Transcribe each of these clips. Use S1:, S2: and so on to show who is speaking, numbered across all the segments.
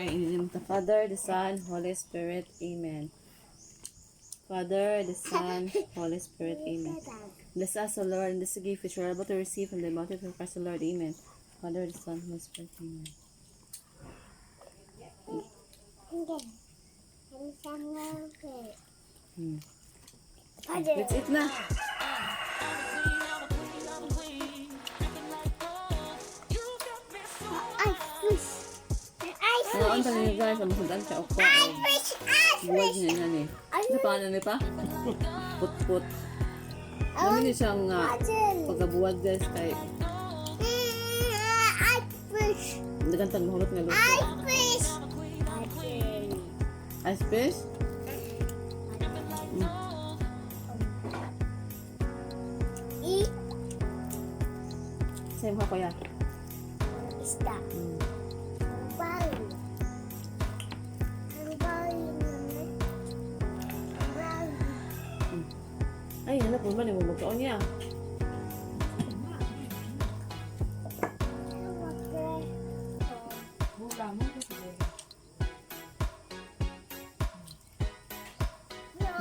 S1: in the name of the Father, the Son, Holy Spirit. Amen. Father, the Son, Holy Spirit. Amen. Bless us, O Lord, and this is a gift which we are able to receive from the bounty of Christ, O Lord. Amen. Father, the Son, Holy Spirit. Amen. Let's eat na. Ang tanin guys, ang masundan sa Okra. Bulad niya yan eh. Ano pa, ano pa? Put-put. Namin niya siyang pagkabuwad guys kay nagantang mahulot nga luto. Ice fish? Same ka kuya.
S2: Isda. Bali.
S1: Ay, hanap mo ba? Hindi mo magkaon niya.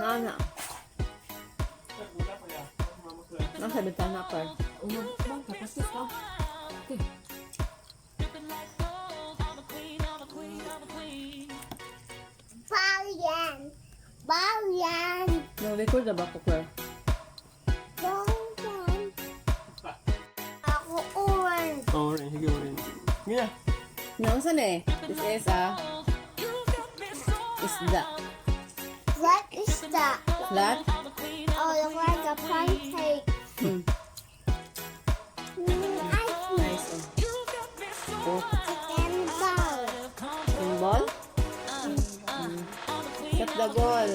S1: Nana. Nasa bintana pa.
S3: Mukbang, tapos ka. Okay.
S2: Balian.
S1: Nag-record na ba ko, Claire?
S2: Balian. Ako orange.
S3: Orange, sige orange. Mira.
S1: Nausan eh. This is isda.
S2: What is that?
S1: Flat?
S2: Oh, look like a pancake.
S1: Nice. Oh.
S2: Chicken ball.
S1: Yung ball? Shot the ball.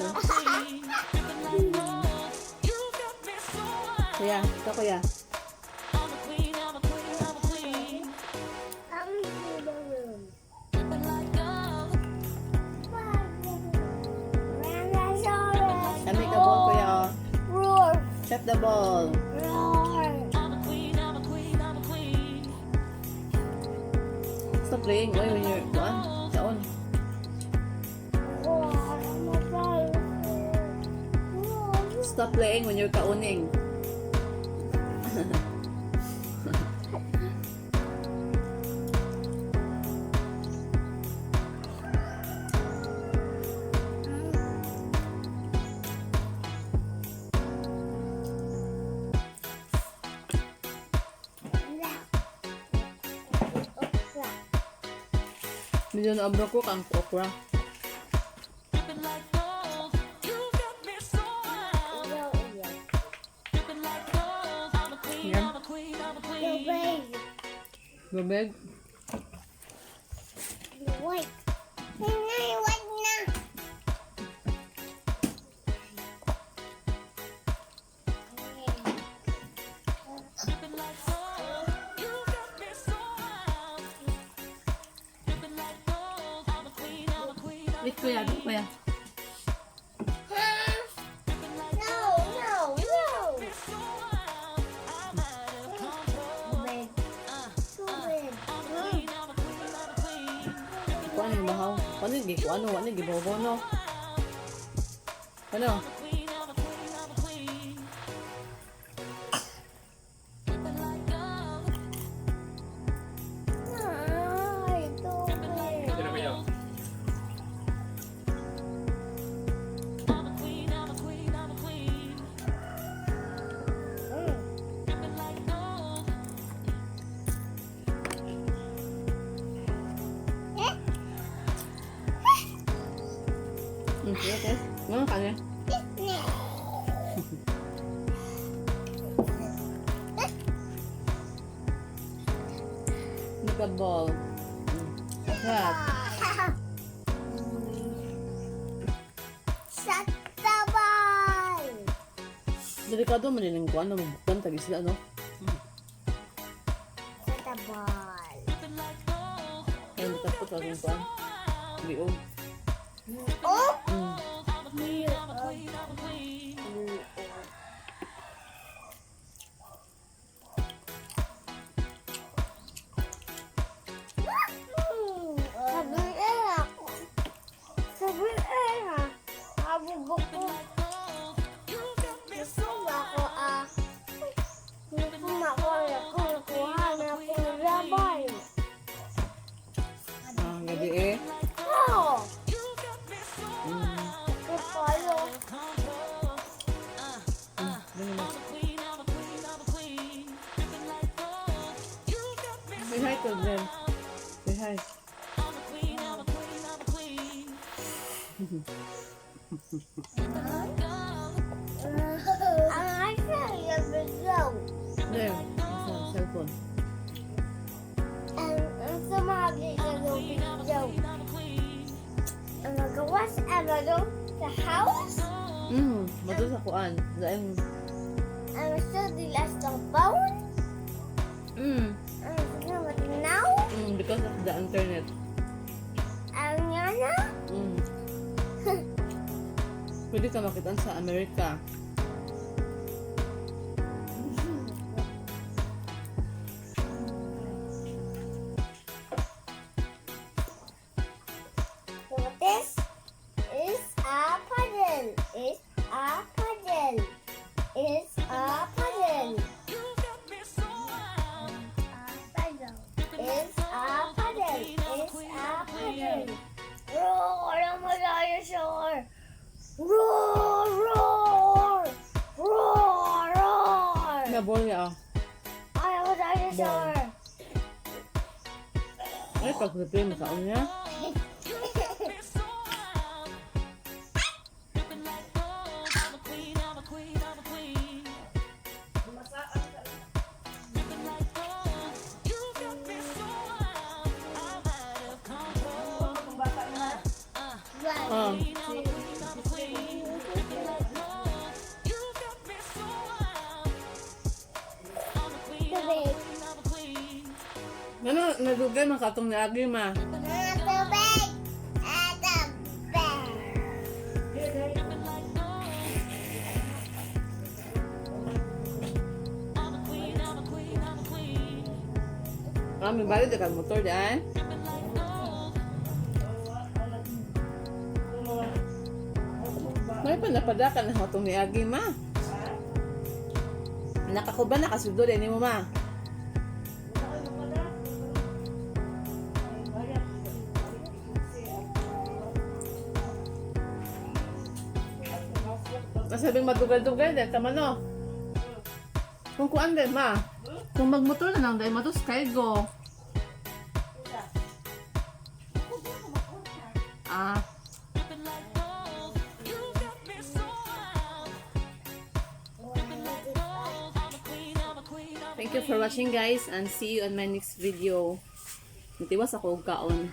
S1: Kuya, ito kuya.
S2: Come to the room.
S1: Kami ka ball kuya. Oh.
S2: Roar.
S1: Shot the ball.
S2: Roar.
S1: Stop playing. Oy, when you're on. Saon. Stop playing when you're kauning. Medyo na-abra ko kang okra. Yan. Babeg.
S2: Wait. Wait na.
S1: Wait kuya, wait kuya. Kuan yung bahaw. Kuan yung gikuan no, kuan yung gibobo no. Ano?
S3: Tira ba yun?
S1: Okay. Mga kanya. Look at ball. Crab.
S2: Shut the ball.
S1: Delikado man din ang kuan na mabuktan tagi sila no.
S2: Shut the ball.
S1: Ayun tapos ang kuan. Liog.
S2: Oh. Sabi
S1: Ito, Glenn. Say hi.
S2: I feel your video.
S1: There. Sa cellphone.
S2: And somebody is a video. And I go, what's and I go, the house?
S1: Mato sa kuan. Daim.
S2: And I still the last of phone. And I what now?
S1: Because of the internet.
S2: And Yana?
S1: Pwede ka makitaan sa Amerika.
S2: So this is a puzzle. It's a puzzle. It's a puzzle. It's a puzzle. It's a puzzle. Roar, I'm a dinosaur. Roar, roar. Roar, roar.
S1: Nabol niya, oh.
S2: I'm a dinosaur.
S1: Ay, pag-replay mo sa niya.
S2: Tubig.
S1: Ano, nagugay makatong ni Agi, ma.
S2: Tubig.
S1: May balik dekat motor dyan. May panapadakan na hatong ni Agi, ma. Nakakuba na kasudo din mo, ma. Masabing madugal-dugal din, tama no? Kung kuan din, ma. Kung magmotor na lang dahil matos kay go. Ah. Thank you for watching, guys, and see you on my next video. Natiwas ako og kaon.